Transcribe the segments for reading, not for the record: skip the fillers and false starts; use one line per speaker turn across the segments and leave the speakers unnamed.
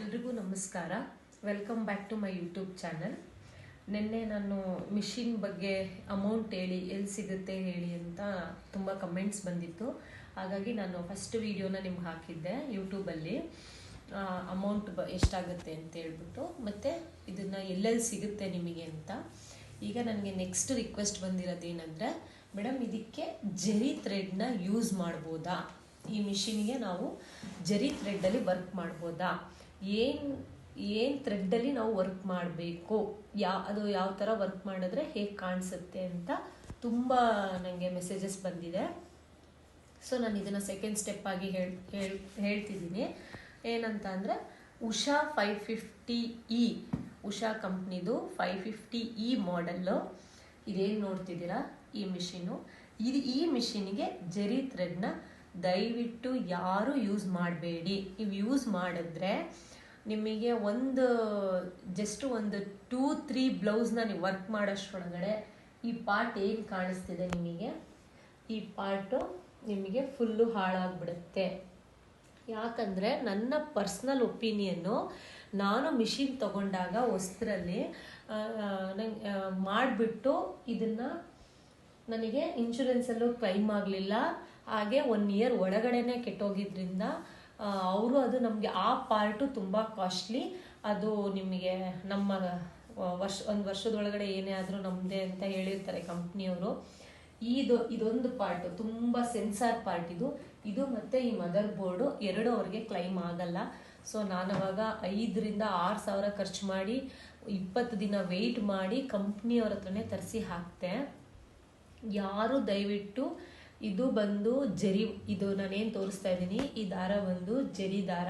ಎಲ್ರಿಗೂ ನಮಸ್ಕಾರ. Welcome back to my YouTube channel. ನಿನ್ನೆ ನಾನು ಮಿಷಿನ್ ಬಗ್ಗೆ ಅಮೌಂಟ್ ಹೇಳಿ ಎಲ್ಲಿ ಸಿಗುತ್ತೆ ಹೇಳಿ ಅಂತ ತುಂಬ ಕಮೆಂಟ್ಸ್ ಬಂದಿತ್ತು. ಹಾಗಾಗಿ ನಾನು ಫಸ್ಟ್ ವಿಡಿಯೋನ ನಿಮ್ಗೆ ಹಾಕಿದ್ದೆ ಯೂಟ್ಯೂಬಲ್ಲಿ, ಅಮೌಂಟ್ ಎಷ್ಟಾಗುತ್ತೆ ಅಂತ ಹೇಳ್ಬಿಟ್ಟು, ಮತ್ತು ಇದನ್ನು ಎಲ್ಲೆಲ್ಲಿ ಸಿಗುತ್ತೆ ನಿಮಗೆ ಅಂತ. ಈಗ ನನಗೆ ನೆಕ್ಸ್ಟ್ ರಿಕ್ವೆಸ್ಟ್ ಬಂದಿರೋದೇನೆಂದರೆ, ಮೇಡಮ್ ಇದಕ್ಕೆ ಜೆರಿ ಥ್ರೆಡ್ನ ಯೂಸ್ ಮಾಡ್ಬೋದಾ, ಈ ಮಿಷಿನ್ಗೆ ನಾವು ಜೆರಿ ಥ್ರೆಡ್ಡಲ್ಲಿ ವರ್ಕ್ ಮಾಡ್ಬೋದಾ, ಏನು ಥ್ರೆಡ್ಡಲ್ಲಿ ನಾವು ವರ್ಕ್ ಮಾಡಬೇಕು, ಅದು ಯಾವ ಥರ ವರ್ಕ್ ಮಾಡಿದ್ರೆ ಹೇಗೆ ಕಾಣಿಸುತ್ತೆ ಅಂತ ತುಂಬ ನನಗೆ ಮೆಸೇಜಸ್ ಬಂದಿದೆ. ಸೊ ನಾನು ಇದನ್ನು ಸೆಕೆಂಡ್ ಸ್ಟೆಪ್ ಆಗಿ ಹೇಳ್ತಿದ್ದೀನಿ. ಏನಂತ ಅಂದರೆ, ಉಷಾ 550E, ಉಷಾ ಕಂಪ್ನಿದು 550E ಮಾಡೆಲ್ಲು. ಇದೇನು ನೋಡ್ತಿದ್ದೀರಾ ಈ ಮಿಷಿನು, ಈ ಮಿಷಿನ್ಗೆ ಜೆರಿ ಥ್ರೆಡ್ನ ದಯವಿಟ್ಟು ಯಾರು ಯೂಸ್ ಮಾಡಬೇಡಿ. ನೀವು ಯೂಸ್ ಮಾಡಿದ್ರೆ ನಿಮಗೆ ಜಸ್ಟ್ ಒಂದು 2-3 ಬ್ಲೌಸ್ನ ನೀವು ವರ್ಕ್ ಮಾಡೋಷ್ಟರೊಳಗಡೆ ಈ ಪಾರ್ಟ್ ಏನು ಕಾಣಿಸ್ತಿದೆ ನಿಮಗೆ, ಈ ಪಾರ್ಟು ನಿಮಗೆ ಫುಲ್ಲು ಹಾಳಾಗ್ಬಿಡುತ್ತೆ. ಯಾಕಂದರೆ ನನ್ನ ಪರ್ಸ್ನಲ್ ಒಪಿನಿಯನ್ನು, ನಾನು ಮಿಷಿನ್ ತಗೊಂಡಾಗ ಹೊಸದ್ರಲ್ಲಿ ಮಾಡಿಬಿಟ್ಟು ಇದನ್ನು ನನಗೆ ಇನ್ಶೂರೆನ್ಸಲ್ಲೂ ಕ್ಲೈಮ್ ಆಗಲಿಲ್ಲ. ಹಾಗೆ 1 ಇಯರ್ ಒಳಗಡೆನೆ ಕೆಟ್ಟೋಗಿದ್ರಿಂದ ಅದು ನಮಗೆ ಆ ಪಾರ್ಟು ತುಂಬ ಕಾಸ್ಟ್ಲಿ. ಅದು ನಿಮಗೆ ನಮ್ಮ ಒಂದು ವರ್ಷದೊಳಗಡೆ ಏನೇ ಆದರೂ ನಮ್ಮದೇ ಅಂತ ಹೇಳಿರ್ತಾರೆ ಕಂಪ್ನಿಯವರು. ಇದೊಂದು ಪಾರ್ಟು ತುಂಬ ಸೆನ್ಸಾರ್ ಪಾರ್ಟ್ ಇದು ಮತ್ತು ಈ ಮದರ್ ಬೋರ್ಡು ಎರಡು ಅವ್ರಿಗೆ ಕ್ಲೈಮ್ ಆಗಲ್ಲ. ಸೊ ನಾನು ಅವಾಗ 5,000-6,000 ಖರ್ಚು ಮಾಡಿ 20 ದಿನ ವೆಯ್ಟ್ ಮಾಡಿ ಕಂಪ್ನಿಯವ್ರ ಹತ್ರನೇ ತರಿಸಿ ಹಾಕ್ತೆ. ಯಾರು ದಯವಿಟ್ಟು ಇದು ಬಂದು ಜೆರಿ, ಇದು ನಾನೇನು ತೋರಿಸ್ತಾ ಇದ್ದೀನಿ, ಈ ದಾರ ಬಂದು ಜೆರಿ ದಾರ.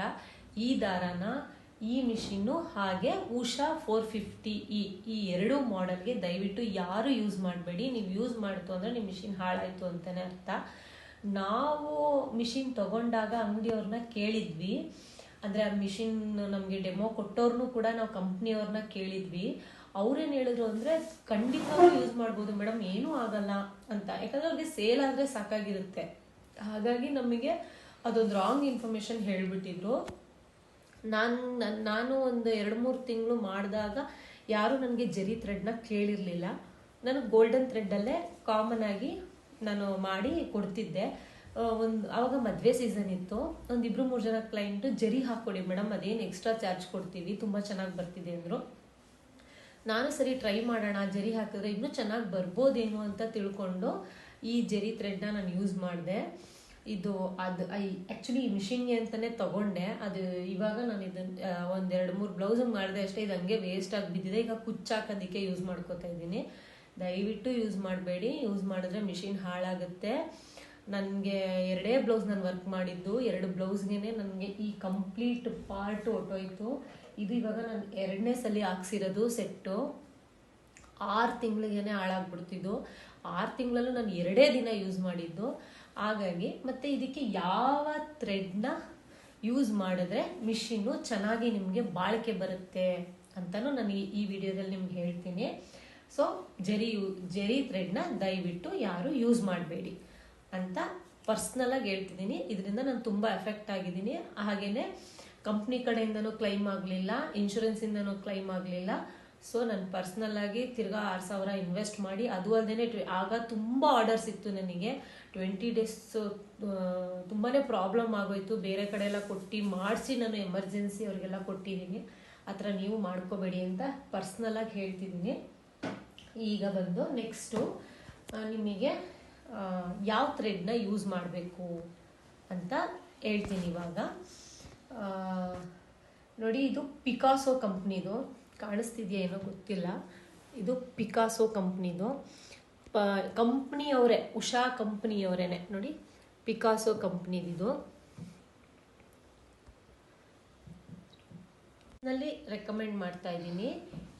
ಈ ದಾರನ ಈ ಮಿಷಿನ್ನು ಹಾಗೆ ಉಷಾ 450E ಈ ಎರಡು ಮಾಡೆಲ್ಗೆ ದಯವಿಟ್ಟು ಯಾರು ಯೂಸ್ ಮಾಡಬೇಡಿ. ನೀವು ಯೂಸ್ ಮಾಡ್ತು ಅಂದರೆ ನಿಮ್ಮ ಮಿಷಿನ್ ಹಾಳಾಯಿತು ಅಂತಲೇ ಅರ್ಥ. ನಾವು ಮಿಷಿನ್ ತಗೊಂಡಾಗ ಅಂಗಡಿಯವ್ರನ್ನ ಕೇಳಿದ್ವಿ, ಅಂದರೆ ಆ ಮಿಷಿನ್ ನಮಗೆ ಡೆಮೋ ಕೊಟ್ಟವ್ರನ್ನೂ ಕೂಡ ನಾವು ಕಂಪ್ನಿಯವ್ರನ್ನ ಕೇಳಿದ್ವಿ. ಅವ್ರೇನು ಹೇಳಿದ್ರು ಅಂದರೆ, ಖಂಡಿತವಾಗ್ಲೂ ಯೂಸ್ ಮಾಡ್ಬೋದು ಮೇಡಮ್, ಏನೂ ಆಗಲ್ಲ ಅಂತ. ಯಾಕಂದರೆ ಅವ್ರಿಗೆ ಸೇಲ್ ಆದರೆ ಸಾಕಾಗಿರುತ್ತೆ. ಹಾಗಾಗಿ ನಮಗೆ ಅದೊಂದು ರಾಂಗ್ ಇನ್ಫಾರ್ಮೇಷನ್ ಹೇಳಿಬಿಟ್ಟಿದ್ರು. ನಾನು ಒಂದು 2-3 ತಿಂಗಳು ಮಾಡಿದಾಗ ಯಾರೂ ನನಗೆ ಜೆರಿ ಥ್ರೆಡ್ನ ಕೇಳಿರಲಿಲ್ಲ. ನಾನು ಗೋಲ್ಡನ್ ಥ್ರೆಡ್ಡಲ್ಲೇ ಕಾಮನ್ ಆಗಿ ನಾನು ಮಾಡಿ ಕೊಡ್ತಿದ್ದೆ. ಆವಾಗ ಮದುವೆ ಸೀಸನ್ ಇತ್ತು. 1-2-3 ಜನ ಕ್ಲೈಂಟು ಜೆರಿ ಹಾಕ್ಕೊಡಿ ಮೇಡಮ್, ಅದೇನು ಎಕ್ಸ್ಟ್ರಾ ಚಾರ್ಜ್ ಕೊಡ್ತೀವಿ, ತುಂಬ ಚೆನ್ನಾಗಿ ಬರ್ತಿದೆ ಅಂದರು. ನಾನು ಸರಿ ಟ್ರೈ ಮಾಡೋಣ, ಜೆರಿ ಹಾಕಿದ್ರೆ ಇನ್ನೂ ಚೆನ್ನಾಗಿ ಬರ್ಬೋದೇನು ಅಂತ ತಿಳ್ಕೊಂಡು ಈ ಜೆರಿ ಥ್ರೆಡ್ನ ನಾನು ಯೂಸ್ ಮಾಡಿದೆ. ಆ್ಯಕ್ಚುಲಿ ಈ ಮಿಷಿನ್ಗೆ ಅಂತಲೇ ತೊಗೊಂಡೆ. ಅದು ಇವಾಗ ನಾನು ಇದನ್ನು 1-2-3 ಬ್ಲೌಸ್ ಮಾಡಿದೆ ಅಷ್ಟೇ. ಇದು ಹಂಗೆ ವೇಸ್ಟ್ ಆಗಿ ಬಿದ್ದಿದೆ. ಈಗ ಕುಚ್ಚಾಕೋದಕ್ಕೆ ಯೂಸ್ ಮಾಡ್ಕೋತಾ ಇದ್ದೀನಿ. ದಯವಿಟ್ಟು ಯೂಸ್ ಮಾಡಬೇಡಿ. ಯೂಸ್ ಮಾಡಿದ್ರೆ ಮಿಷಿನ್ ಹಾಳಾಗುತ್ತೆ. ನನಗೆ 2 ಬ್ಲೌಸ್ ನಾನು ವರ್ಕ್ ಮಾಡಿದ್ದು, 2 ಬ್ಲೌಸ್ಗೆ ನನಗೆ ಈ ಕಂಪ್ಲೀಟ್ ಪಾರ್ಟ್ ಹೊಟ್ಟೋಯ್ತು. ಇದು ಇವಾಗ ನಾನು 2ನೇ ಸಲ ಹಾಕ್ಸಿರೋದು ಸೆಟ್ಟು. 6 ತಿಂಗಳಿಗೇ ಹಾಳಾಗ್ಬಿಡ್ತಿದ್ದು. 6 ತಿಂಗಳಲ್ಲೂ ನಾನು 2 ದಿನ ಯೂಸ್ ಮಾಡಿದ್ದು. ಹಾಗಾಗಿ ಮತ್ತು ಇದಕ್ಕೆ ಯಾವ ಥ್ರೆಡ್ನ ಯೂಸ್ ಮಾಡಿದ್ರೆ ಮಿಷಿನ್ನು ಚೆನ್ನಾಗಿ ನಿಮಗೆ ಬಾಳಿಕೆ ಬರುತ್ತೆ ಅಂತಲೂ ನಾನು ಈ ವಿಡಿಯೋದಲ್ಲಿ ನಿಮ್ಗೆ ಹೇಳ್ತೀನಿ. ಸೊ ಜೆರಿ ಥ್ರೆಡ್ನ ದಯವಿಟ್ಟು ಯಾರು ಯೂಸ್ ಮಾಡಬೇಡಿ ಅಂತ ಪರ್ಸ್ನಲಾಗಿ ಹೇಳ್ತಿದ್ದೀನಿ. ಇದರಿಂದ ನಾನು ತುಂಬ ಎಫೆಕ್ಟ್ ಆಗಿದ್ದೀನಿ. ಹಾಗೆಯೇ ಕಂಪ್ನಿ ಕಡೆಯಿಂದನೂ ಕ್ಲೈಮ್ ಆಗಲಿಲ್ಲ, ಇನ್ಶೂರೆನ್ಸಿಂದನೂ ಕ್ಲೈಮ್ ಆಗಲಿಲ್ಲ. ಸೊ ನಾನು ಪರ್ಸ್ನಲ್ಲಾಗಿ ತಿರ್ಗಾ 6,000 ಇನ್ವೆಸ್ಟ್ ಮಾಡಿ, ಅದು ಅಲ್ಲದೆ ಆಗ ತುಂಬ ಆರ್ಡರ್ಸ್ ಇತ್ತು ನನಗೆ. 20 ಡೇಸ್ ತುಂಬಾ ಪ್ರಾಬ್ಲಮ್ ಆಗೋಯ್ತು. ಬೇರೆ ಕಡೆ ಎಲ್ಲ ಕೊಟ್ಟು ಮಾಡಿಸಿ ನಾನು ಎಮರ್ಜೆನ್ಸಿ ಅವ್ರಿಗೆಲ್ಲ ಕೊಟ್ಟಿದ್ದೀನಿ. ಆ ಥರ ನೀವು ಮಾಡ್ಕೋಬೇಡಿ ಅಂತ ಪರ್ಸ್ನಲಾಗಿ ಹೇಳ್ತಿದ್ದೀನಿ. ಈಗ ಬಂದು ನೆಕ್ಸ್ಟು ನಿಮಗೆ ಯಾವ ಥ್ರೆಡ್ನ ಯೂಸ್ ಮಾಡಬೇಕು ಅಂತ ಹೇಳ್ತೀನಿ ಇವಾಗ. ನೋಡಿ, ಇದು ಪಿಕಾಸೋ ಕಂಪ್ನಿದು, ಕಾಣಿಸ್ತಿದೆಯಾ ಏನೋ ಗೊತ್ತಿಲ್ಲ. ಇದು ಪಿಕಾಸೋ ಕಂಪ್ನಿದು. ಕಂಪ್ನಿಯವರೇ, ಉಷಾ ಕಂಪ್ನಿಯವರೇನೆ ನೋಡಿ, ಪಿಕಾಸೋ ಕಂಪ್ನಿದು. ನಲ್ಲಿ ರೆಕಮೆಂಡ್ ಮಾಡ್ತಾ ಇದ್ದೀನಿ.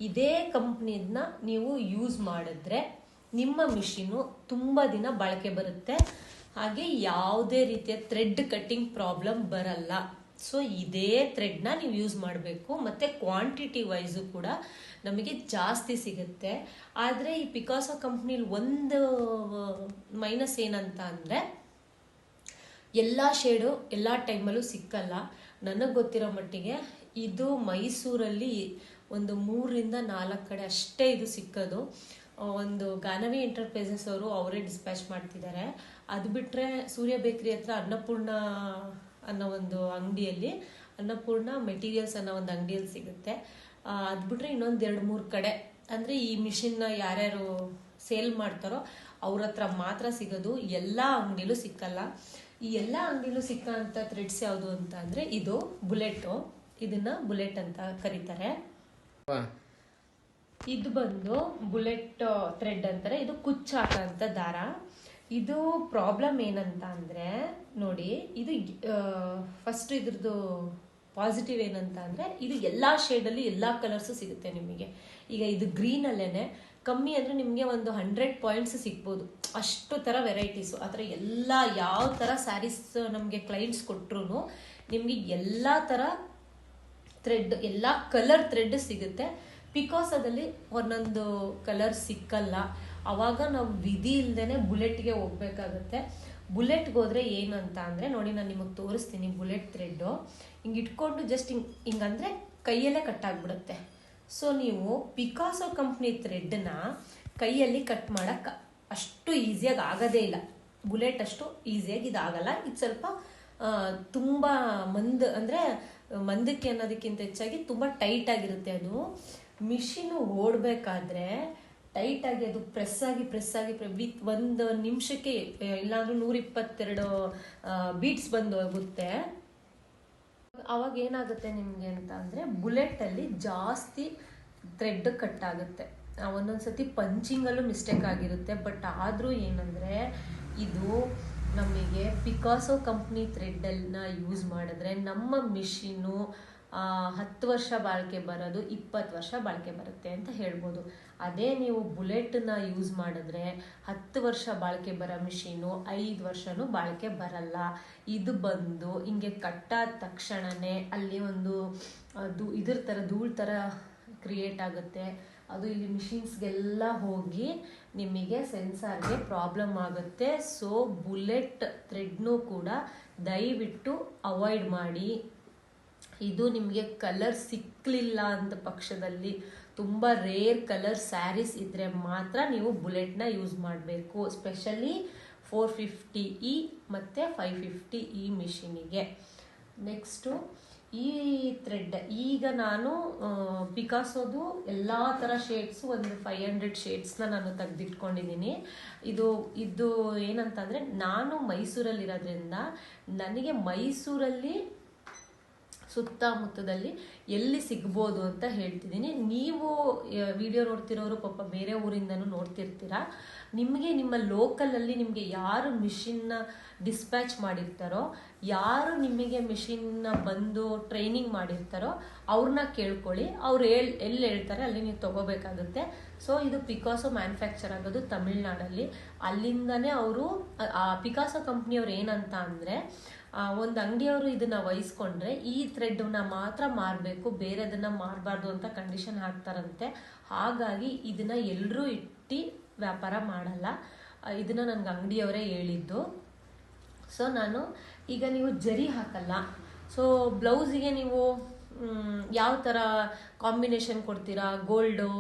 ಇದೇ ಕಂಪ್ನಿದನ್ನ ನೀವು ಯೂಸ್ ಮಾಡಿದ್ರೆ ನಿಮ್ಮ ಮಿಷಿನು ತುಂಬ ದಿನ ಬಾಳಿಕೆ ಬರುತ್ತೆ. ಹಾಗೆ ಯಾವುದೇ ರೀತಿಯ ಥ್ರೆಡ್ ಕಟ್ಟಿಂಗ್ ಪ್ರಾಬ್ಲಮ್ ಬರಲ್ಲ. ಸೊ ಇದೇ ಥ್ರೆಡ್ನ ನೀವು ಯೂಸ್ ಮಾಡಬೇಕು. ಮತ್ತು ಕ್ವಾಂಟಿಟಿ ವೈಸು ಕೂಡ ನಮಗೆ ಜಾಸ್ತಿ ಸಿಗುತ್ತೆ. ಆದರೆ ಈ ಪಿಕಾಸೋ ಕಂಪ್ನಿಲಿ ಒಂದು ಮೈನಸ್ ಏನಂತ ಅಂದರೆ, ಎಲ್ಲ ಶೇಡು ಎಲ್ಲ ಟೈಮಲ್ಲೂ ಸಿಕ್ಕಲ್ಲ. ನನಗೆ ಗೊತ್ತಿರೋ ಮಟ್ಟಿಗೆ ಇದು ಮೈಸೂರಲ್ಲಿ ಒಂದು 3-4 ಕಡೆ ಅಷ್ಟೇ ಇದು ಸಿಕ್ಕೋದು. ಒಂದು ಗಾನವಿ ಎಂಟರ್ಪ್ರೈಸಸ್ ಅವರೇ ಡಿಸ್ಪ್ಯಾಚ್ ಮಾಡ್ತಿದ್ದಾರೆ. ಅದು ಬಿಟ್ಟರೆ ಸೂರ್ಯ ಬೇಕ್ರಿ ಹತ್ರ ಅನ್ನಪೂರ್ಣ ಅನ್ನೋ ಒಂದು ಅಂಗಡಿಯಲ್ಲಿ, ಅನ್ನಪೂರ್ಣ ಮೆಟೀರಿಯಲ್ಸ್ ಅನ್ನೋ ಒಂದು ಅಂಗಡಿಯಲ್ಲಿ ಸಿಗುತ್ತೆ. ಅದು ಬಿಟ್ಟರೆ ಇನ್ನೊಂದು 2-3 ಕಡೆ ಅಂದರೆ ಈ ಮಿಷಿನ್ನ ಯಾರ್ಯಾರು ಸೇಲ್ ಮಾಡ್ತಾರೋ ಅವ್ರ ಹತ್ರ ಮಾತ್ರ ಸಿಗೋದು. ಎಲ್ಲ ಅಂಗಡಿಲೂ ಸಿಕ್ಕಲ್ಲ. ಈ ಎಲ್ಲ ಅಂಗಡಿಲೂ ಸಿಕ್ಕಂಥ ಥ್ರೆಡ್ಸ್ ಯಾವುದು ಅಂತ ಅಂದರೆ ಇದು ಬುಲೆಟು. ಇದನ್ನ ಬುಲೆಟ್ ಅಂತ ಕರೀತಾರೆ. ಇದು ಬಂದು ಬುಲೆಟ್ ಥ್ರೆಡ್ ಅಂತಾರೆ. ಇದು ಕುಚ್ಚು ಹಾಕೋಂಥ ದಾರ. ಇದು ಪ್ರಾಬ್ಲಮ್ ಏನಂತ ಅಂದರೆ ನೋಡಿ, ಇದು ಫಸ್ಟ್ ಇದ್ರದ್ದು ಪಾಸಿಟಿವ್ ಏನಂತ ಅಂದರೆ ಇದು ಎಲ್ಲ ಶೇಡಲ್ಲಿ ಎಲ್ಲ ಕಲರ್ಸು ಸಿಗುತ್ತೆ ನಿಮಗೆ. ಈಗ ಇದು ಗ್ರೀನಲ್ಲೇ ಕಮ್ಮಿ ಅಂದರೆ ನಿಮಗೆ ಒಂದು 100 ಪಾಯಿಂಟ್ಸ್ ಸಿಗ್ಬೋದು. ಅಷ್ಟು ಥರ ವೆರೈಟೀಸು ಆ ಥರ ಎಲ್ಲ ಯಾವ ಥರ ಸ್ಯಾರೀಸ್ ನಮಗೆ ಕ್ಲೈಂಟ್ಸ್ ಕೊಟ್ಟರು ನಿಮಗೆ ಎಲ್ಲ ಥರ ಥ್ರೆಡ್, ಎಲ್ಲ ಕಲರ್ ಥ್ರೆಡ್ ಸಿಗುತ್ತೆ. ಪಿಕಾಸದಲ್ಲಿ ಒಂದೊಂದು ಕಲರ್ ಸಿಕ್ಕಲ್ಲ. ಆವಾಗ ನಾವು ವಿಧಿ ಇಲ್ಲದೇ ಬುಲೆಟ್ಗೆ ಹೋಗ್ಬೇಕಾಗತ್ತೆ. ಬುಲೆಟ್ಗೆ ಹೋದ್ರೆ ಏನಂತ ಅಂದರೆ ನೋಡಿ, ನಾನು ನಿಮಗೆ ತೋರಿಸ್ತೀನಿ. ಬುಲೆಟ್ ಥ್ರೆಡ್ಡು ಹಿಂಗೆ ಇಟ್ಕೊಂಡು ಜಸ್ಟ್ ಹಿಂಗಂದರೆ ಕೈಯಲ್ಲೇ ಕಟ್ಟಾಗ್ಬಿಡುತ್ತೆ. ಸೊ ನೀವು ಪಿಕಾಸೋ ಕಂಪ್ನಿ ಥ್ರೆಡ್ನ ಕೈಯಲ್ಲಿ ಕಟ್ ಮಾಡೋಕ್ಕೆ ಅಷ್ಟು ಈಸಿಯಾಗಿ ಆಗೋದೇ ಇಲ್ಲ. ಬುಲೆಟ್ ಅಷ್ಟು ಈಸಿಯಾಗಿ ಇದಾಗಲ್ಲ. ಇದು ಸ್ವಲ್ಪ ತುಂಬ ಅಂದರೆ ಮಂದಕ್ಕೆ ಅನ್ನೋದಕ್ಕಿಂತ ಹೆಚ್ಚಾಗಿ ತುಂಬ ಟೈಟ್ ಆಗಿರುತ್ತೆ. ಅದು ಮಿಷಿನು ಓಡಬೇಕಾದ್ರೆ ಟೈಟಾಗಿ ಅದು ಪ್ರೆಸ್ ಆಗಿ ವಿತ್ 1 ನಿಮಿಷಕ್ಕೆ ಇಲ್ಲಾಂದ್ರೂ 122 ಬೀಟ್ಸ್ ಬಂದು ಹೋಗುತ್ತೆ. ಅವಾಗ ಏನಾಗುತ್ತೆ ನಿಮಗೆ ಅಂತ ಅಂದರೆ ಬುಲೆಟಲ್ಲಿ ಜಾಸ್ತಿ ಥ್ರೆಡ್ ಕಟ್ ಆಗುತ್ತೆ. ಒಂದೊಂದ್ಸತಿ ಪಂಚಿಂಗಲ್ಲೂ ಮಿಸ್ಟೇಕ್ ಆಗಿರುತ್ತೆ. ಬಟ್ ಆದರೂ ಏನಂದರೆ ಇದು ನಮಗೆ ಪಿಕಾಸೋ ಕಂಪ್ನಿ ಥ್ರೆಡ್ಡನ್ನ ಯೂಸ್ ಮಾಡಿದ್ರೆ ನಮ್ಮ ಮಿಷಿನ್ನು 10 ವರ್ಷ ಬಾಳಿಕೆ ಬರೋದು 20 ವರ್ಷ ಬಾಳಿಕೆ ಬರುತ್ತೆ ಅಂತ ಹೇಳ್ಬೋದು. ಅದೇ ನೀವು ಬುಲೆಟನ್ನ ಯೂಸ್ ಮಾಡಿದ್ರೆ 10 ವರ್ಷ ಬಾಳಿಕೆ ಬರೋ ಮಿಷಿನು 5 ವರ್ಷನೂ ಬಾಳಿಕೆ ಬರಲ್ಲ. ಇದು ಬಂದು ಹಿಂಗೆ ಕಟ್ಟಾದ ತಕ್ಷಣವೇ ಅಲ್ಲಿ ಒಂದು ಇದ್ರ ಥರ ಧೂಳು ಥರ ಕ್ರಿಯೇಟ್ ಆಗುತ್ತೆ. ಅದು ಇಲ್ಲಿ ಮಿಷಿನ್ಸ್ಗೆಲ್ಲ ಹೋಗಿ ನಿಮಗೆ ಸೆನ್ಸಾರ್ಗೆ ಪ್ರಾಬ್ಲಮ್ ಆಗುತ್ತೆ. ಸೊ ಬುಲೆಟ್ ಥ್ರೆಡ್ನೂ ಕೂಡ ದಯವಿಟ್ಟು ಅವಾಯ್ಡ್ ಮಾಡಿ. ಇದು ನಿಮಗೆ ಕಲರ್ ಸಿಕ್ಕಲಿಲ್ಲ ಅಂತ ಪಕ್ಷದಲ್ಲಿ, ತುಂಬ ರೇರ್ ಕಲರ್ ಸ್ಯಾರೀಸ್ ಇದ್ದರೆ ಮಾತ್ರ ನೀವು ಬುಲೆಟ್ನ ಯೂಸ್ ಮಾಡಬೇಕು. ಸ್ಪೆಷಲಿ 450E ಮತ್ತು 550E ಮಿಷಿನಿಗೆ. ನೆಕ್ಸ್ಟು ಈ ಥ್ರೆಡ್ ಈಗ ನಾನು ಪಿಕಾಸೋದು ಎಲ್ಲ ಥರ ಶೇಡ್ಸು ಒಂದು 500 ಶೇಡ್ಸ್ನ ನಾನು ತೆಗೆದಿಟ್ಕೊಂಡಿದ್ದೀನಿ. ಇದು ಏನಂತಂದರೆ ನಾನು ಮೈಸೂರಲ್ಲಿರೋದ್ರಿಂದ ನನಗೆ ಮೈಸೂರಲ್ಲಿ ಸುತ್ತಮುತ್ತದಲ್ಲಿ ಎಲ್ಲಿ ಸಿಗ್ಬೋದು ಅಂತ ಹೇಳ್ತಿದ್ದೀನಿ. ನೀವು ವಿಡಿಯೋ ನೋಡ್ತಿರೋರು ಪಾಪ ಬೇರೆ ಊರಿಂದನೂ ನೋಡ್ತಿರ್ತೀರ. ನಿಮಗೆ ನಿಮ್ಮ ಲೋಕಲಲ್ಲಿ ನಿಮಗೆ ಯಾರು ಮಿಷಿನ್ನ ಡಿಸ್ಪ್ಯಾಚ್ ಮಾಡಿರ್ತಾರೋ, ಯಾರು ನಿಮಗೆ ಮಿಷಿನ್ನ ಬಂದು ಟ್ರೈನಿಂಗ್ ಮಾಡಿರ್ತಾರೋ ಅವ್ರನ್ನ ಕೇಳ್ಕೊಳ್ಳಿ. ಅವ್ರು ಎಲ್ಲಿ ಹೇಳ್ತಾರೆ ಅಲ್ಲಿ ನೀವು ತೊಗೋಬೇಕಾಗುತ್ತೆ. ಸೊ ಇದು ಪಿಕಾಸೋ ಮ್ಯಾನುಫ್ಯಾಕ್ಚರ್ ಆಗೋದು ತಮಿಳ್ನಾಡಲ್ಲಿ. ಅಲ್ಲಿಂದನೇ ಅವರು ಪಿಕಾಸೋ ಕಂಪ್ನಿಯವ್ರು ಏನಂತ ಅಂದರೆ ಒಂದು ಅಂಗಡಿಯವರು ಇದನ್ನು ವಹಿಸ್ಕೊಂಡ್ರೆ ಈ ಥ್ರೆಡ್ನ ಮಾತ್ರ ಮಾರಬೇಕು, ಬೇರೆದನ್ನು ಮಾರಬಾರ್ದು ಅಂತ ಕಂಡೀಷನ್ ಹಾಕ್ತಾರಂತೆ. ಹಾಗಾಗಿ ಇದನ್ನು ಎಲ್ಲರೂ ಇಟ್ಟು ವ್ಯಾಪಾರ ಮಾಡಲ್ಲ. ಇದನ್ನು ನನಗೆ ಅಂಗಡಿಯವರೇ ಹೇಳಿದ್ದು. ಸೊ ನಾನು ಈಗ ನೀವು ಜರಿ ಹಾಕಲ್ಲ. ಸೊ ಬ್ಲೌಸಿಗೆ ನೀವು ಯಾವ ಥರ ಕಾಂಬಿನೇಷನ್ ಕೊಡ್ತೀರಾ, ಗೋಲ್ಡು,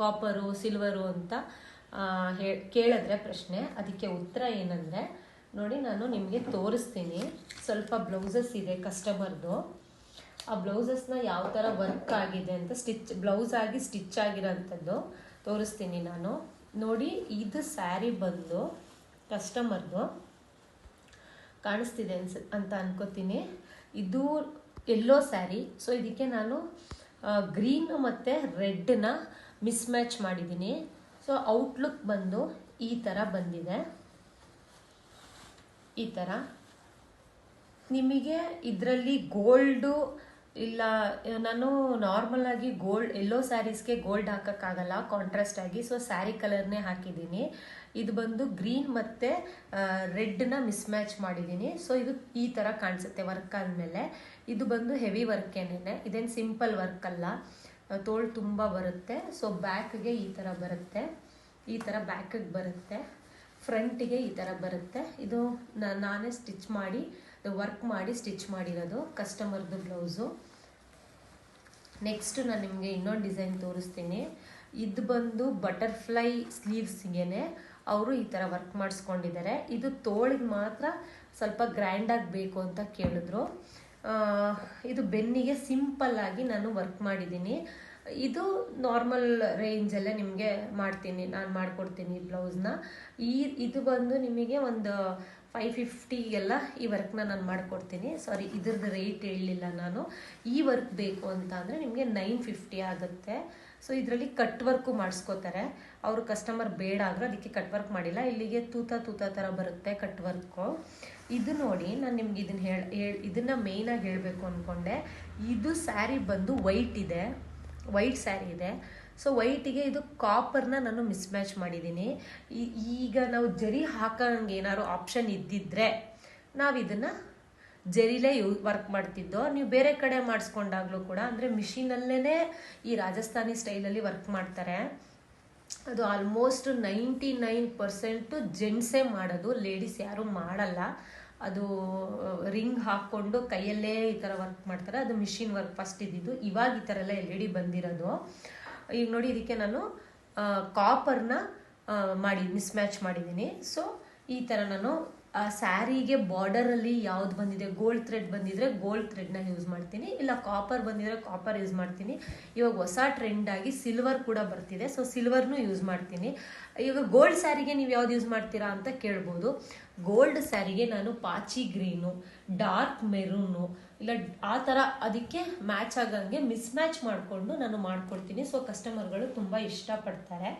ಕಾಪರು, ಸಿಲ್ವರು ಅಂತ ಕೇಳಿದ್ರೆ ಪ್ರಶ್ನೆ. ಅದಕ್ಕೆ ಉತ್ತರ ಏನಂದರೆ ನೋಡಿ, ನಾನು ನಿಮಗೆ ತೋರಿಸ್ತೀನಿ. ಸ್ವಲ್ಪ ಬ್ಲೌಸಸ್ ಇದೆ ಕಸ್ಟಮರ್ದು. ಆ ಬ್ಲೌಸಸ್ನ ಯಾವ ಥರ ವರ್ಕ್ ಆಗಿದೆ ಅಂತ ಬ್ಲೌಸ್ ಆಗಿ ಸ್ಟಿಚ್ ಆಗಿರೋಂಥದ್ದು ತೋರಿಸ್ತೀನಿ ನಾನು. ನೋಡಿ, ಇದು ಸ್ಯಾರಿ ಬಂದು ಕಸ್ಟಮರ್ದು ಕಾಣಿಸ್ತಿದೆ ಅಂತ ಅನ್ಕೋತೀನಿ. ಇದು ಎಲ್ಲೋ ಸ್ಯಾರಿ. ಸೊ ಇದಕ್ಕೆ ನಾನು ಗ್ರೀನ್ ಮತ್ತು ರೆಡ್ನ ಮಿಸ್ ಮ್ಯಾಚ್ ಮಾಡಿದ್ದೀನಿ. ಸೊ ಔಟ್ಲುಕ್ ಬಂದು ಈ ಥರ ಬಂದಿದೆ. ಈ ಥರ ನಿಮಗೆ ಇದರಲ್ಲಿ ಗೋಲ್ಡು ಇಲ್ಲ, ನಾನು ನಾರ್ಮಲ್ ಆಗಿ ಎಲ್ಲೋ ಸ್ಯಾರೀಸ್ಗೆ ಗೋಲ್ಡ್ ಹಾಕೋಕ್ಕಾಗಲ್ಲ ಕಾಂಟ್ರಾಸ್ಟ್ ಆಗಿ. ಸೊ ಸ್ಯಾರಿ ಕಲರ್ನೇ ಹಾಕಿದ್ದೀನಿ. ಇದು ಬಂದು ಗ್ರೀನ್ ಮತ್ತು ರೆಡ್ನ ಮಿಸ್ ಮ್ಯಾಚ್ ಮಾಡಿದ್ದೀನಿ. ಸೊ ಇದು ಈ ಥರ ಕಾಣಿಸುತ್ತೆ ವರ್ಕ್ ಆದಮೇಲೆ. ಇದು ಬಂದು ಹೆವಿ ವರ್ಕೇನೆ, ಇದೇನು ಸಿಂಪಲ್ ವರ್ಕ್ ಅಲ್ಲ. ತೋಳು ತುಂಬ ಬರುತ್ತೆ. ಸೊ ಬ್ಯಾಕ್ಗೆ ಈ ಥರ ಬರುತ್ತೆ, ಈ ಥರ ಬ್ಯಾಕಿಗೆ ಬರುತ್ತೆ, ಫ್ರಂಟಿಗೆ ಈ ಥರ ಬರುತ್ತೆ. ಇದು ನಾನೇ ಸ್ಟಿಚ್ ಮಾಡಿ ವರ್ಕ್ ಮಾಡಿ ಸ್ಟಿಚ್ ಮಾಡಿರೋದು ಕಸ್ಟಮರ್ದು ಬ್ಲೌಸು. ನೆಕ್ಸ್ಟ್ ನಾನು ನಿಮಗೆ ಇನ್ನೊಂದು ಡಿಸೈನ್ ತೋರಿಸ್ತೀನಿ. ಇದು ಬಂದು ಬಟರ್ಫ್ಲೈ ಸ್ಲೀವ್ಸ್ಗೆ ಅವರು ಈ ಥರ ವರ್ಕ್ ಮಾಡಿಸ್ಕೊಂಡಿದ್ದಾರೆ. ಇದು ತೋಳಿಗೆ ಮಾತ್ರ ಸ್ವಲ್ಪ ಗ್ರ್ಯಾಂಡಾಗಿ ಬೇಕು ಅಂತ ಕೇಳಿದ್ರು. ಇದು ಬೆನ್ನಿಗೆ ಸಿಂಪಲ್ ಆಗಿ ನಾನು ವರ್ಕ್ ಮಾಡಿದ್ದೀನಿ. ಇದು ನಾರ್ಮಲ್ ರೇಂಜಲ್ಲೇ ನಿಮಗೆ ನಾನು ಮಾಡಿಕೊಡ್ತೀನಿ ಈ ಬ್ಲೌಸ್ನ. ಇದು ಬಂದು ನಿಮಗೆ ಒಂದು 550ಗೆಲ್ಲ ಈ ವರ್ಕ್ನ ನಾನು ಮಾಡಿಕೊಡ್ತೀನಿ. ಸಾರಿ, ಇದ್ರದ್ದು ರೇಟ್ ಹೇಳಲಿಲ್ಲ ನಾನು. ಈ ವರ್ಕ್ ಬೇಕು ಅಂತ ಅಂದರೆ ನಿಮಗೆ 950 ಆಗುತ್ತೆ. ಸೊ ಇದರಲ್ಲಿ ಕಟ್ ವರ್ಕು ಮಾಡಿಸ್ಕೋತಾರೆ. ಅವರು ಕಸ್ಟಮರ್ ಬೇಡ ಅಂದರೆ ಅದಕ್ಕೆ ಕಟ್ ವರ್ಕ್ ಮಾಡಿಲ್ಲ. ಇಲ್ಲಿಗೆ ತೂತ ಥರ ಬರುತ್ತೆ ಕಟ್ ವರ್ಕು. ಇದು ನೋಡಿ, ನಾನು ನಿಮ್ಗೆ ಇದನ್ನು ಮೇಯ್ನಾಗಿ ಹೇಳಬೇಕು ಅಂದ್ಕೊಂಡೆ. ಇದು ಸ್ಯಾರಿ ಬಂದು ವೈಟ್ ಸ್ಯಾರಿ ಇದೆ. ಸೊ ವೈಟಿಗೆ ಇದು ಕಾಪರ್ನ ನಾನು ಮಿಸ್ಮ್ಯಾಚ್ ಮಾಡಿದ್ದೀನಿ. ಈಗ ನಾವು ಜರಿ ಹಾಕೋಂಗೆ ಏನಾದ್ರು ಆಪ್ಷನ್ ಇದ್ದಿದ್ರೆ ನಾವು ಇದನ್ನು ಜರಿಲೇ ವರ್ಕ್ ಮಾಡ್ತಿದ್ದೋ. ನೀವು ಬೇರೆ ಕಡೆ ಮಾಡಿಸ್ಕೊಂಡಾಗಲೂ ಕೂಡ ಅಂದರೆ ಮಿಷಿನಲ್ಲೇ ಈ ರಾಜಸ್ಥಾನಿ ಸ್ಟೈಲಲ್ಲಿ ವರ್ಕ್ ಮಾಡ್ತಾರೆ. ಅದು ಆಲ್ಮೋಸ್ಟ್ 99% ಜೆಂಟ್ಸೇ ಮಾಡೋದು, ಲೇಡೀಸ್ ಯಾರೂ ಮಾಡಲ್ಲ. ಅದು ರಿಂಗ್ ಹಾಕ್ಕೊಂಡು ಕೈಯಲ್ಲೇ ಈ ಥರ ವರ್ಕ್ ಮಾಡ್ತಾರೆ. ಅದು ಮಿಷಿನ್ ವರ್ಕ್ ಫಸ್ಟ್ ಇದ್ದಿದ್ದು. ಇವಾಗ ಈ ಥರ ಎಲ್ಲ LED ಬಂದಿರೋದು. ಈಗ ನೋಡಿ, ಇದಕ್ಕೆ ನಾನು ಕಾಪರ್ನ ಮಿಸ್ಮ್ಯಾಚ್ ಮಾಡಿದ್ದೀನಿ. ಸೊ ಈ ಥರ ನಾನು ಆ ಸ್ಯಾರಿಗೆ ಬಾರ್ಡರಲ್ಲಿ ಯಾವ್ದು ಬಂದಿದೆ, ಗೋಲ್ಡ್ ಥ್ರೆಡ್ ಬಂದಿದ್ರೆ ಗೋಲ್ಡ್ ಥ್ರೆಡ್ನ ಯೂಸ್ ಮಾಡ್ತೀನಿ, ಇಲ್ಲ ಕಾಪರ್ ಬಂದಿದ್ರೆ ಕಾಪರ್ ಯೂಸ್ ಮಾಡ್ತೀನಿ. ಇವಾಗ ಹೊಸ ಟ್ರೆಂಡಾಗಿ ಸಿಲ್ವರ್ ಕೂಡ ಬರ್ತಿದೆ. ಸೊ ಸಿಲ್ವರ್ನು ಯೂಸ್ ಮಾಡ್ತೀನಿ. ಇವಾಗ ಗೋಲ್ಡ್ ಸ್ಯಾರಿಗೆ ನೀವು ಯಾವ್ದು ಯೂಸ್ ಮಾಡ್ತೀರಾ ಅಂತ ಕೇಳ್ಬೋದು. ಗೋಲ್ಡ್ ಸ್ಯಾರಿಗೆ ನಾನು ಪಾಚಿ ಗ್ರೀನು, ಡಾರ್ಕ್ ಮೆರೂನು, ಇಲ್ಲ ಆ ಥರ ಅದಕ್ಕೆ ಮ್ಯಾಚ್ ಆಗಂಗೆ ಮಿಸ್ಮ್ಯಾಚ್ ಮಾಡಿಕೊಂಡು ನಾನು ಮಾಡ್ಕೊಡ್ತೀನಿ. ಸೊ ಕಸ್ಟಮರ್ಗಳು ತುಂಬ ಇಷ್ಟಪಡ್ತಾರೆ.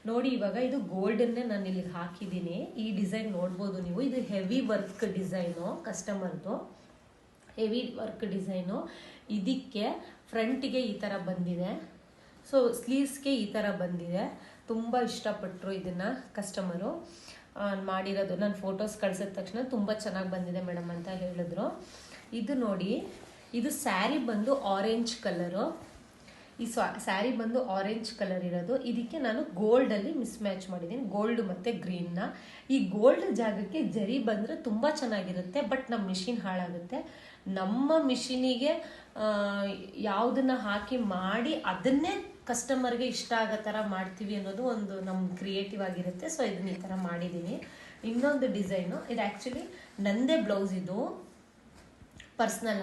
ನೋಡಿ, ಇವಾಗ ಇದು ಗೋಲ್ಡನ್ನೇ ನಾನು ಇಲ್ಲಿಗೆ ಹಾಕಿದ್ದೀನಿ. ಈ ಡಿಸೈನ್ ನೋಡ್ಬೋದು ನೀವು. ಇದು ಹೆವಿ ವರ್ಕ್ ಡಿಸೈನು, ಕಸ್ಟಮರ್ದು ಹೆವಿ ವರ್ಕ್ ಡಿಸೈನು. ಇದಕ್ಕೆ ಫ್ರಂಟಿಗೆ ಈ ಥರ ಬಂದಿದೆ. ಸೊ ಸ್ಲೀವ್ಸ್ಗೆ ಈ ಥರ ಬಂದಿದೆ. ತುಂಬ ಇಷ್ಟಪಟ್ಟರು ಇದನ್ನು ಕಸ್ಟಮರು. ಮಾಡಿರೋದು ನಾನು ಫೋಟೋಸ್ ಕಳಿಸಿದ ತಕ್ಷಣ ತುಂಬ ಚೆನ್ನಾಗಿ ಬಂದಿದೆ ಮೇಡಮ್ ಅಂತ ಹೇಳಿದ್ರು. ಇದು ನೋಡಿ, ಇದು ಸ್ಯಾರಿ ಬಂದು ಆರೆಂಜ್ ಕಲರು. ಈ ಸ್ಯಾರಿ ಬಂದು ಆರೆಂಜ್ ಕಲರ್ ಇರೋದು. ಇದಕ್ಕೆ ನಾನು ಗೋಲ್ಡಲ್ಲಿ ಮಿಸ್ಮ್ಯಾಚ್ ಮಾಡಿದ್ದೀನಿ, ಗೋಲ್ಡ್ ಮತ್ತು ಗ್ರೀನ್ನ. ಈ ಗೋಲ್ಡ್ ಜಾಗಕ್ಕೆ ಜರಿ ಬಂದರೆ ತುಂಬ ಚೆನ್ನಾಗಿರುತ್ತೆ. ಬಟ್ ನಮ್ಮ ಮಿಷಿನ್ ಹಾಳಾಗುತ್ತೆ. ನಮ್ಮ ಮಿಷಿನಿಗೆ ಯಾವುದನ್ನು ಹಾಕಿ ಮಾಡಿ ಅದನ್ನೇ ಕಸ್ಟಮರ್ಗೆ ಇಷ್ಟ ಆಗೋ ಥರ ಮಾಡ್ತೀವಿ ಅನ್ನೋದು ಒಂದು ನಮ್ಮ ಕ್ರಿಯೇಟಿವ್ ಆಗಿರುತ್ತೆ. ಸೊ ಇದನ್ನ ಈ ಥರ ಮಾಡಿದ್ದೀನಿ. ಇನ್ನೊಂದು ಡಿಸೈನು, ಇದು ಆ್ಯಕ್ಚುಲಿ ನಂದೇ ಬ್ಲೌಸ್. ಇದು ಪರ್ಸ್ನಲ್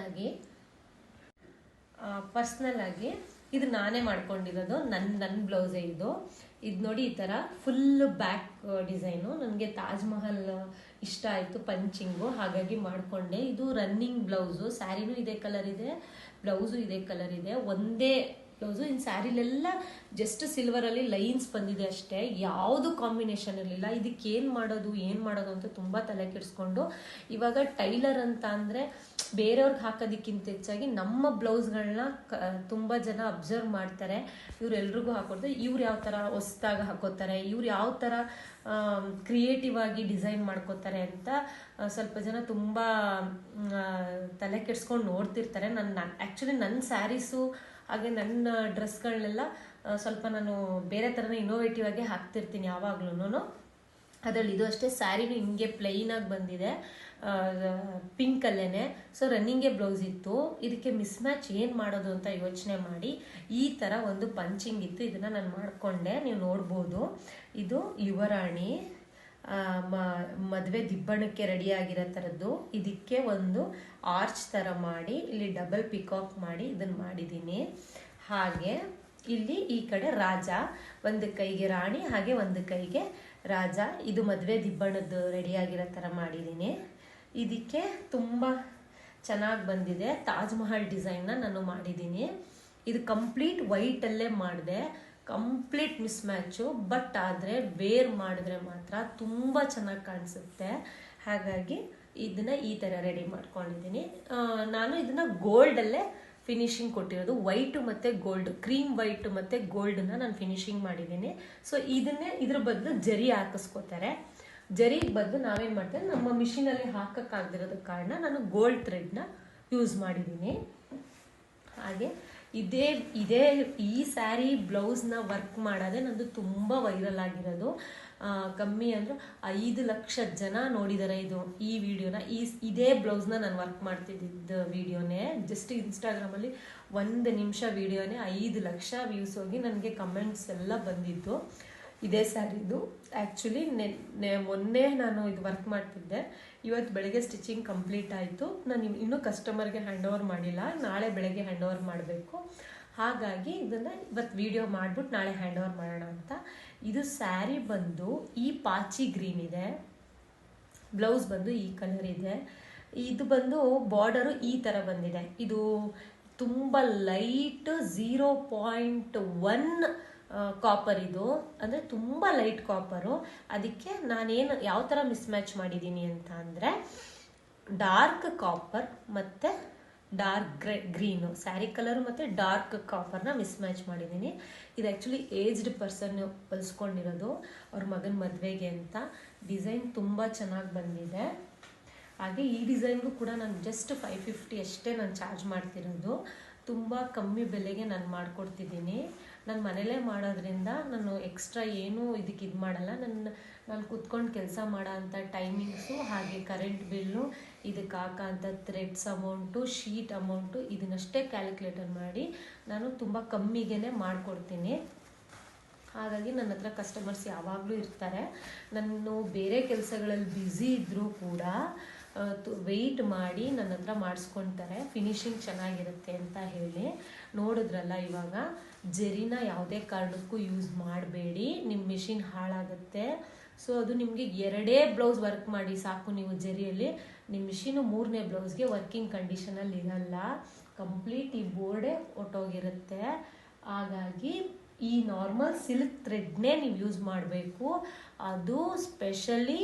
ಆಗಿ ಇದು ನಾನೇ ಮಾಡ್ಕೊಂಡಿರೋದು. ನನ್ನ ಬ್ಲೌಸೇ ಇದು ನೋಡಿ. ಈ ಥರ ಫುಲ್ ಬ್ಯಾಕ್ ಡಿಸೈನು. ನನಗೆ ತಾಜ್ ಮಹಲ್ ಇಷ್ಟ ಆಯಿತು ಪಂಚಿಂಗು, ಹಾಗಾಗಿ ಮಾಡಿಕೊಂಡೆ. ಇದು ರನ್ನಿಂಗ್ ಬ್ಲೌಸು. ಸ್ಯಾರಿನೂ ಇದೇ ಕಲರ್ ಇದೆ, ಬ್ಲೌಸು ಇದೇ ಕಲರ್ ಇದೆ. ಒಂದೇ ಬ್ಲೌಸು. ಇನ್ನು ಸ್ಯಾರಿಲೆಲ್ಲ ಜಸ್ಟ್ ಸಿಲ್ವರಲ್ಲಿ ಲೈನ್ಸ್ ಬಂದಿದೆ ಅಷ್ಟೇ, ಯಾವುದು ಕಾಂಬಿನೇಷನ್ ಇರಲಿಲ್ಲ. ಇದಕ್ಕೆ ಏನು ಮಾಡೋದು ಅಂತ ತುಂಬ ತಲೆ ಕೆಡಿಸ್ಕೊಂಡು, ಇವಾಗ ಟೈಲರ್ ಅಂತ ಅಂದರೆ ಬೇರೆಯವ್ರಿಗೆ ಹಾಕೋದಕ್ಕಿಂತ ಹೆಚ್ಚಾಗಿ ನಮ್ಮ ಬ್ಲೌಸ್ಗಳನ್ನ ತುಂಬ ಜನ ಅಬ್ಸರ್ವ್ ಮಾಡ್ತಾರೆ. ಇವರೆಲ್ರಿಗೂ ಹಾಕೊಡ್ತಾರೆ, ಇವ್ರು ಯಾವ ಥರ ಹೊಸ್ದಾಗಿ ಹಾಕೋತಾರೆ, ಇವ್ರು ಯಾವ ಥರ ಕ್ರಿಯೇಟಿವ್ ಆಗಿ ಡಿಸೈನ್ ಮಾಡ್ಕೋತಾರೆ ಅಂತ ಸ್ವಲ್ಪ ಜನ ತುಂಬ ತಲೆ ಕೆಡಿಸ್ಕೊಂಡು ನೋಡ್ತಿರ್ತಾರೆ. ಆ್ಯಕ್ಚುಲಿ ನನ್ನ ಸ್ಯಾರೀಸು ಹಾಗೆ ನನ್ನ ಡ್ರೆಸ್ಗಳನ್ನೆಲ್ಲ ಸ್ವಲ್ಪ ನಾನು ಬೇರೆ ಥರನೇ ಇನ್ನೋವೇಟಿವ್ ಆಗಿ ಹಾಕ್ತಿರ್ತೀನಿ ಯಾವಾಗ್ಲೂ. ಅದರಲ್ಲಿ ಇದು ಅಷ್ಟೇ. ಸ್ಯಾರಿನೂ ಹಿಂಗೆ ಪ್ಲೈನಾಗಿ ಬಂದಿದೆ, ಪಿಂಕಲ್ಲೇ. ಸೊ ರನ್ನಿಂಗೇ ಬ್ಲೌಸ್ ಇತ್ತು. ಇದಕ್ಕೆ ಮಿಸ್ಮ್ಯಾಚ್ ಏನು ಮಾಡೋದು ಅಂತ ಯೋಚನೆ ಮಾಡಿ ಈ ಥರ ಒಂದು ಪಂಚಿಂಗ್ ಇತ್ತು. ಇದನ್ನು ನಾನು ಮಾಡಿಕೊಂಡೆ, ನೀವು ನೋಡ್ಬೋದು. ಇದು ಯುವರಾಣಿ ಮದುವೆ ದಿಬ್ಬಣಕ್ಕೆ ರೆಡಿಯಾಗಿರೋ ಥರದ್ದು. ಇದಕ್ಕೆ ಒಂದು ಆರ್ಚ್ ಥರ ಮಾಡಿ ಇಲ್ಲಿ ಡಬಲ್ ಪಿಕಾಕ್ ಮಾಡಿ ಇದನ್ನು ಮಾಡಿದ್ದೀನಿ. ಹಾಗೆ ಇಲ್ಲಿ ಈ ಕಡೆ ರಾಜ, ಒಂದು ಕೈಗೆ ರಾಣಿ ಹಾಗೆ ಒಂದು ಕೈಗೆ ರಾಜ. ಇದು ಮದುವೆ ದಿಬ್ಬಣದ್ದು ರೆಡಿಯಾಗಿರೋ ಥರ ಮಾಡಿದ್ದೀನಿ. ಇದಕ್ಕೆ ತುಂಬ ಚೆನ್ನಾಗಿ ಬಂದಿದೆ. ತಾಜ್ ಮಹಲ್ ಡಿಸೈನ್ನ ನಾನು ಮಾಡಿದ್ದೀನಿ. ಇದು ಕಂಪ್ಲೀಟ್ ವೈಟಲ್ಲೇ ಮಾಡಿದೆ, ಕಂಪ್ಲೀಟ್ ಮಿಸ್ಮ್ಯಾಚು. ಬಟ್ ಆದರೆ ವೇರ್ ಮಾಡಿದ್ರೆ ಮಾತ್ರ ತುಂಬ ಚೆನ್ನಾಗಿ ಕಾಣಿಸುತ್ತೆ. ಹಾಗಾಗಿ ಇದನ್ನು ಈ ಥರ ರೆಡಿ ಮಾಡ್ಕೊಂಡಿದ್ದೀನಿ. ನಾನು ಇದನ್ನು ಗೋಲ್ಡಲ್ಲೇ ಫಿನಿಶಿಂಗ್ ಕೊಟ್ಟಿರೋದು. ವೈಟು ಮತ್ತು ಗೋಲ್ಡ್, ಕ್ರೀಮ್ ವೈಟು ಮತ್ತು ಗೋಲ್ಡನ್ನ ನಾನು ಫಿನಿಶಿಂಗ್ ಮಾಡಿದ್ದೀನಿ. ಸೊ ಇದ್ರ ಬದಲು ಜರಿ ಹಾಕಿಸ್ಕೋತಾರೆ. ಜರಿಗೆ ಬದಲು ನಾವೇನು ಮಾಡ್ತೇವೆ, ನಮ್ಮ ಮಿಷಿನಲ್ಲಿ ಹಾಕೋಕ್ಕಾಗದಿರೋದ ಕಾರಣ ನಾನು ಗೋಲ್ಡ್ ಥ್ರೆಡ್ನ ಯೂಸ್ ಮಾಡಿದ್ದೀನಿ. ಹಾಗೆ ಈ ಸ್ಯಾರಿ ಬ್ಲೌಸ್ನ ವರ್ಕ್ ಮಾಡೋದೇ ನಂದು ತುಂಬ ವೈರಲ್ ಆಗಿರೋದು. ಕಮ್ಮಿ ಅಂದರೂ 5 ಲಕ್ಷ ಜನ ನೋಡಿದ್ದಾರೆ ಈ ವಿಡಿಯೋನ. ಇದೇ ಬ್ಲೌಸ್ನ ನಾನು ವರ್ಕ್ ಮಾಡ್ತಿದ್ದ ವಿಡಿಯೋನೇ. ಜಸ್ಟ್ ಇನ್ಸ್ಟಾಗ್ರಾಮಲ್ಲಿ 1 ನಿಮಿಷ ವಿಡಿಯೋನೇ 5 ಲಕ್ಷ ವ್ಯೂಸ್ ಹೋಗಿ ನನಗೆ ಕಮೆಂಟ್ಸ್ ಎಲ್ಲ ಬಂದಿತ್ತು ಇದೇ ಸ್ಯಾರಿದು. ಆ್ಯಕ್ಚುಲಿ ಮೊನ್ನೆ ನಾನು ಇದು ವರ್ಕ್ ಮಾಡ್ತಿದ್ದೆ, ಇವತ್ತು ಬೆಳಗ್ಗೆ ಸ್ಟಿಚಿಂಗ್ ಕಂಪ್ಲೀಟ್ ಆಯಿತು. ನಾನು ಇನ್ನೂ ಕಸ್ಟಮರ್ಗೆ ಹ್ಯಾಂಡ್ ಓವರ್ ಮಾಡಿಲ್ಲ, ನಾಳೆ ಬೆಳಗ್ಗೆ ಹ್ಯಾಂಡ್ ಓವರ್ ಮಾಡಬೇಕು. ಹಾಗಾಗಿ ಇದನ್ನು ಇವತ್ತು ವಿಡಿಯೋ ಮಾಡಿಬಿಟ್ಟು ನಾಳೆ ಹ್ಯಾಂಡ್ ಓವರ್ ಮಾಡೋಣ ಅಂತ. ಇದು ಸ್ಯಾರಿ ಬಂದು ಈ ಪಾಚಿ ಗ್ರೀನ್ ಇದೆ, ಬ್ಲೌಸ್ ಬಂದು ಈ ಕಲರ್ ಇದೆ. ಇದು ಬಂದು ಬಾರ್ಡರು ಈ ಥರ ಬಂದಿದೆ. ಇದು ತುಂಬ ಲೈಟ್ 0.1 ಕಾಪರ್, ಇದು ಅಂದರೆ ತುಂಬ ಲೈಟ್ ಕಾಪರು. ಅದಕ್ಕೆ ನಾನೇನು ಯಾವ ಥರ ಮಿಸ್ಮ್ಯಾಚ್ ಮಾಡಿದ್ದೀನಿ ಅಂತ ಅಂದರೆ ಡಾರ್ಕ್ ಕಾಪರ್ ಮತ್ತು ಡಾರ್ಕ್ ಗ್ರೀನು ಸ್ಯಾರಿ ಕಲರು ಮತ್ತು ಡಾರ್ಕ್ ಕಾಪರ್ನ ಮಿಸ್ಮ್ಯಾಚ್ ಮಾಡಿದ್ದೀನಿ. ಇದು ಆ್ಯಕ್ಚುಲಿ ಏಜ್ಡ್ ಪರ್ಸನ್ ಹೊಲಿಸ್ಕೊಂಡಿರೋದು ಅವ್ರ ಮಗನ ಮದುವೆಗೆ ಅಂತ. ಡಿಸೈನ್ ತುಂಬ ಚೆನ್ನಾಗಿ ಬಂದಿದೆ. ಹಾಗೆ ಈ ಡಿಸೈನ್ಗೂ ಕೂಡ ನಾನು ಜಸ್ಟ್ 550 ಅಷ್ಟೇ ನಾನು ಚಾರ್ಜ್ ಮಾಡ್ತಿರೋದು. ತುಂಬ ಕಮ್ಮಿ ಬೆಲೆಗೆ ನಾನು ಮಾಡಿಕೊಡ್ತಿದ್ದೀನಿ. ನಾನು ಮನೇಲೇ ಮಾಡೋದ್ರಿಂದ ನಾನು ಎಕ್ಸ್ಟ್ರಾ ಏನೂ ಇದಕ್ಕೆ ಇದು ಮಾಡಲ್ಲ. ನಾನು ಕೂತ್ಕೊಂಡು ಕೆಲಸ ಮಾಡೋ ಅಂಥ ಟೈಮಿಂಗ್ಸು, ಹಾಗೆ ಕರೆಂಟ್ ಬಿಲ್ಲು, ಇದಕ್ಕೆ ಹಾಕೋಂಥ ಥ್ರೆಡ್ಸ್ ಅಮೌಂಟು, ಶೀಟ್ ಅಮೌಂಟು, ಇದನ್ನಷ್ಟೇ ಕ್ಯಾಲ್ಕುಲೇಟರ್ ಮಾಡಿ ನಾನು ತುಂಬ ಕಮ್ಮಿಗೆ ಮಾಡಿಕೊಡ್ತೀನಿ. ಹಾಗಾಗಿ ನನ್ನ ಹತ್ರ ಕಸ್ಟಮರ್ಸ್ ಯಾವಾಗಲೂ ಇರ್ತಾರೆ. ನಾನು ಬೇರೆ ಕೆಲಸಗಳಲ್ಲಿ ಬ್ಯುಸಿ ಇದ್ದರೂ ಕೂಡ ವೆಯ್ಟ್ ಮಾಡಿ ನನ್ನ ಹತ್ರ ಮಾಡಿಸ್ಕೊತಾರೆ, ಫಿನಿಶಿಂಗ್ ಚೆನ್ನಾಗಿರುತ್ತೆ ಅಂತ ಹೇಳಿ. ನೋಡಿದ್ರಲ್ಲ, ಇವಾಗ ಜರಿನ ಯಾವುದೇ ಕಾರಣಕ್ಕೂ ಯೂಸ್ ಮಾಡಬೇಡಿ, ನಿಮ್ಮ ಮಿಷಿನ್ ಹಾಳಾಗುತ್ತೆ. ಸೊ ಅದು ನಿಮಗೆ 2 ಬ್ಲೌಸ್ ವರ್ಕ್ ಮಾಡಿ ಸಾಕು ನೀವು ಜರಿಯಲ್ಲಿ. ನಿಮ್ಮ ಮಿಷಿನು 3ನೇ ಬ್ಲೌಸ್ಗೆ ವರ್ಕಿಂಗ್ ಕಂಡೀಷನಲ್ಲಿ ಇರಲ್ಲ, ಕಂಪ್ಲೀಟ್ ಈ ಬೋರ್ಡೇ ಹೊಟ್ಟೋಗಿರುತ್ತೆ. ಹಾಗಾಗಿ ಈ ನಾರ್ಮಲ್ ಸಿಲ್ಕ್ ಥ್ರೆಡ್ನೇ ನೀವು ಯೂಸ್ ಮಾಡಬೇಕು. ಅದು ಸ್ಪೆಷಲಿ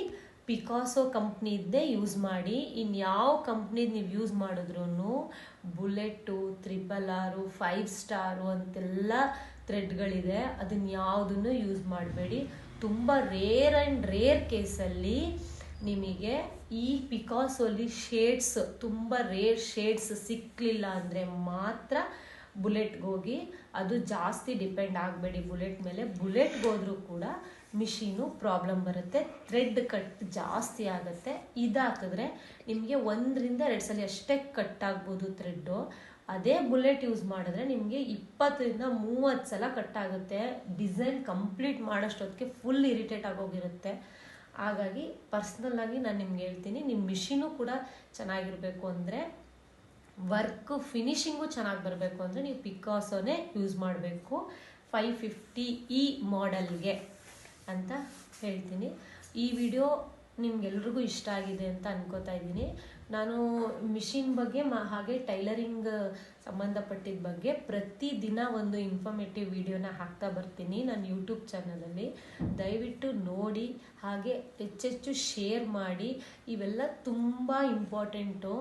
ಪಿಕಾಸೋ ಕಂಪ್ನಿದ್ದೇ ಯೂಸ್ ಮಾಡಿ. ಇನ್ಯಾವ ಕಂಪ್ನಿದು ನೀವು ಯೂಸ್ ಮಾಡಿದ್ರೂ ಬುಲೆಟ್ಟು, 666, 5 ಸ್ಟಾರು ಅಂತೆಲ್ಲ ಥ್ರೆಡ್ಗಳಿದೆ, ಅದನ್ನ ಯಾವುದನ್ನು ಯೂಸ್ ಮಾಡಬೇಡಿ. ತುಂಬ ರೇರ್ ಕೇಸಲ್ಲಿ ನಿಮಗೆ ಈ ಪಿಕಾಸೋಲಿ ಶೇಡ್ಸ್, ತುಂಬ ರೇರ್ ಶೇಡ್ಸ್ ಸಿಕ್ಕಲಿಲ್ಲ ಅಂದರೆ ಮಾತ್ರ ಬುಲೆಟ್ಗೆ ಹೋಗಿ. ಅದು ಜಾಸ್ತಿ ಡಿಪೆಂಡ್ ಆಗಬೇಡಿ ಬುಲೆಟ್ ಮೇಲೆ. ಬುಲೆಟ್ಗೆ ಹೋದ್ರೂ ಕೂಡ ಮಿಷಿನು ಪ್ರಾಬ್ಲಮ್ ಬರುತ್ತೆ, ಥ್ರೆಡ್ ಕಟ್ ಜಾಸ್ತಿ ಆಗುತ್ತೆ. ಇದಾಕಿದ್ರೆ ನಿಮಗೆ 1ರಿಂದ 2 ಸಲ ಅಷ್ಟೇ ಕಟ್ ಆಗ್ಬೋದು ಥ್ರೆಡ್ಡು. ಅದೇ ಬುಲೆಟ್ ಯೂಸ್ ಮಾಡಿದ್ರೆ ನಿಮಗೆ 20ರಿಂದ 30 ಸಲ ಕಟ್ ಆಗುತ್ತೆ. ಡಿಸೈನ್ ಕಂಪ್ಲೀಟ್ ಮಾಡೋಷ್ಟೊತ್ತಿಗೆ ಫುಲ್ ಇರಿಟೇಟ್ ಆಗೋಗಿರುತ್ತೆ. ಹಾಗಾಗಿ ಪರ್ಸ್ನಲ್ಲಾಗಿ ನಾನು ನಿಮ್ಗೆ ಹೇಳ್ತೀನಿ, ನಿಮ್ಮ ಮಿಷಿನು ಕೂಡ ಚೆನ್ನಾಗಿರಬೇಕು ಅಂದರೆ, ವರ್ಕ್ ಫಿನಿಶಿಂಗು ಚೆನ್ನಾಗಿ ಬರಬೇಕು ಅಂದರೆ ನೀವು ಪಿಕಾಸೋನೇ ಯೂಸ್ ಮಾಡಬೇಕು 550 ಈ ಮಾಡೆಲ್ಗೆ ಅಂತ ಹೇಳ್ತೀನಿ. ಈ ವಿಡಿಯೋ ನಿಮ್ಗೆಲ್ರಿಗೂ ಇಷ್ಟ ಆಗಿದೆ ಅಂತ ಅನ್ಕೋತಾ ಇದ್ದೀನಿ. ನಾನು ಮಿಷಿನ್ ಬಗ್ಗೆ ಹಾಗೆ ಟೈಲರಿಂಗ್ ಸಂಬಂಧಪಟ್ಟಿದ್ದ ಬಗ್ಗೆ ಪ್ರತಿದಿನ ಒಂದು ಇನ್ಫಾರ್ಮೇಟಿವ್ ವಿಡಿಯೋನ ಹಾಕ್ತಾ ಬರ್ತೀನಿ ನನ್ನ ಯೂಟ್ಯೂಬ್ ಚಾನಲಲ್ಲಿ. ದಯವಿಟ್ಟು ನೋಡಿ, ಹಾಗೆ ಹೆಚ್ಚೆಚ್ಚು ಶೇರ್ ಮಾಡಿ. ಇವೆಲ್ಲ ತುಂಬ ಇಂಪಾರ್ಟೆಂಟು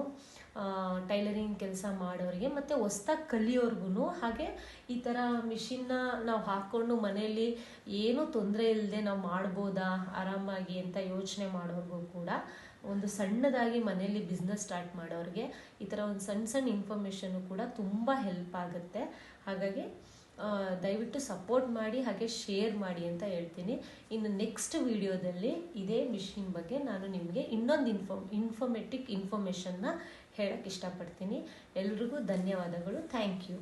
ಟೈಲರಿಂಗ್ ಕೆಲಸ ಮಾಡೋರಿಗೆ ಮತ್ತು ಹೊಸ್ದಾಗಿ ಕಲಿಯೋರ್ಗು. ಹಾಗೆ ಈ ಥರ ಮಿಷಿನ್ನ ನಾವು ಹಾಕ್ಕೊಂಡು ಮನೆಯಲ್ಲಿ ಏನೂ ತೊಂದರೆ ಇಲ್ಲದೆ ನಾವು ಮಾಡ್ಬೋದಾ ಆರಾಮಾಗಿ ಅಂತ ಯೋಚನೆ ಮಾಡೋರ್ಗೂ ಕೂಡ, ಒಂದು ಸಣ್ಣದಾಗಿ ಮನೆಯಲ್ಲಿ ಬಿಸ್ನೆಸ್ ಸ್ಟಾರ್ಟ್ ಮಾಡೋರಿಗೆ ಈ ಥರ ಒಂದು ಸಣ್ಣ ಇನ್ಫಾರ್ಮೇಷನ್ನು ಕೂಡ ತುಂಬ ಹೆಲ್ಪ್ ಆಗುತ್ತೆ. ಹಾಗಾಗಿ ದಯವಿಟ್ಟು ಸಪೋರ್ಟ್ ಮಾಡಿ, ಹಾಗೆ ಶೇರ್ ಮಾಡಿ ಅಂತ ಹೇಳ್ತೀನಿ. ಇನ್ನು ನೆಕ್ಸ್ಟ್ ವಿಡಿಯೋದಲ್ಲಿ ಇದೇ ಮಿಷಿನ್ ಬಗ್ಗೆ ನಾನು ನಿಮಗೆ ಇನ್ನೊಂದು ಇನ್ಫಾರ್ಮೇಷನ್ನ ಹೇಳಕ್ಕೆ ಇಷ್ಟಪಡ್ತೀನಿ. ಎಲ್ರಿಗೂ ಧನ್ಯವಾದಗಳು. Thank you.